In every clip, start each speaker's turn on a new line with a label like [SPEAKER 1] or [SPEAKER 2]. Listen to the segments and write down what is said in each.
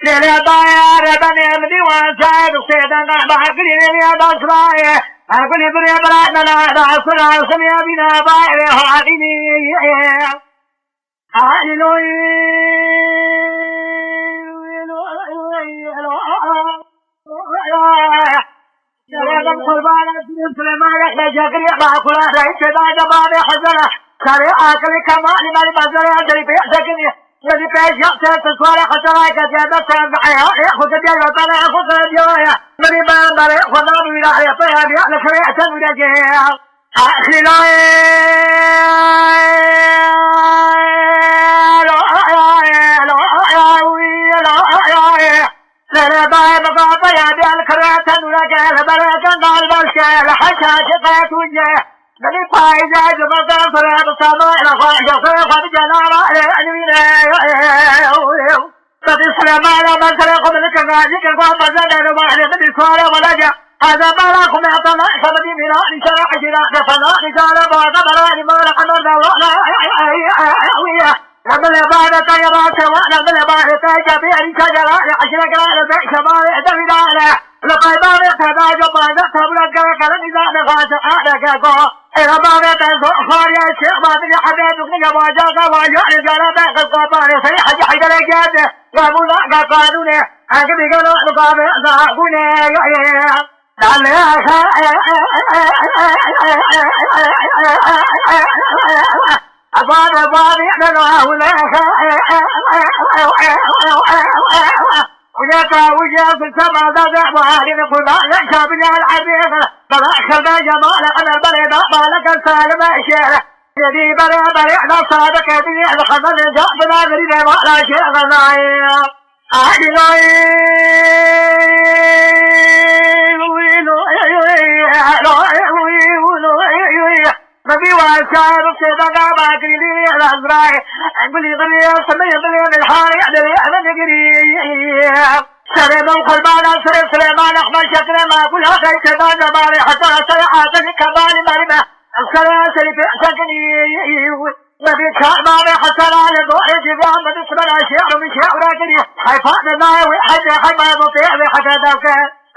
[SPEAKER 1] لا بايا بني مدي وانسان سيدنا باقري يا داسراي اقول بري برا لا داسرا سميا بنا باي هاديني هالوي قربان سليمان يا جاكري باكل رئيس بعد بعد حزنه ساري اكل كمان مالي بازار ادري بيحزني الذي بيجي تصوير خسارة كذا سامعها يأخذ الجيل وطلع يأخذ الجيل من يبان بره يأخذ ولا يطير يأكل خريعة ولا جيل أخي لا باي مقاطع يا بالخريعة ولا جيل بره كان بالشيل حشاش قيت وجه بني فايزة جمعة فرد السماء لخواجة صيفة بجلالة بدي سليمان من سرق من الكنازي كالقوام بزنة رباح لبدي سوارة ولجأ هذا ملاكم يعطنا فبدي بناء شرع جناء فناء رجال بعض براني مالك نرد الله لما العبادة يرى سواء لما العبادة جميع شجرة عشر قرار بيع شمال اعتمد على لقد بارت هذا جبان تبلغ كلام إذا نفاس على كاكو إذا بارت الزخار يا شيخ ما تجي حبيب نجا واجاك واجا رجال بيع القطار سريع حاجة درجات وابونا قانوني أكيد يقولوا نقابل ذاقوني أباد يعلنه وجاك وجاك السماء ذا وهذه القضاء يشرب من العريق بلاك جمال أنا البلد مالك السالم الشيخ يدي بري على صادق يدي الخمر جاء بلا غريب ولا شيء غنائي نبي واسعد سيدنا باقي لي الأزراء أقول يضلي سمي يضلي الحاري أدري أنا نجري سليم القلبان سليم سليمان أحمد شكرا ما أقول هذا كمان مالي حتى سيحاتني كمان مرمى السلام سليم سكني نبي كان مالي حتى لا يضوء جبان من اسمنا شعر من شعر أجري حيفان الله وحد حما يضيع بحتى ذاك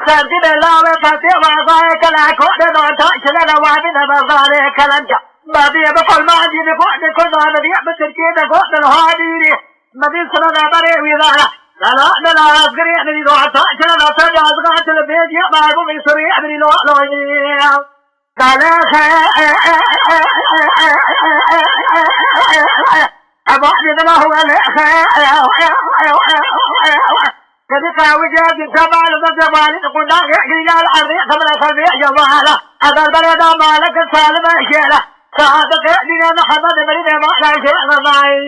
[SPEAKER 1] سرد الله وفتح وضعك لا كون نوتاش لنا وعدنا بضارك لنجا ما بي بقول ما عندي بقول كل ما بدي بتركي بقول الهادي ما بي سنة بري ولا لا أذكري أدري لو عطاش لنا سجى أذكرت البيت يا ما أبو مصري أدري لو قال أبو عبد الله هو كذا وجاء الجمال والجمال قلنا رجال الأرض قبل خلفي جمالا هذا البلد مالك السالم الشيلة سعادة دين محمد بن ما لا شيء معي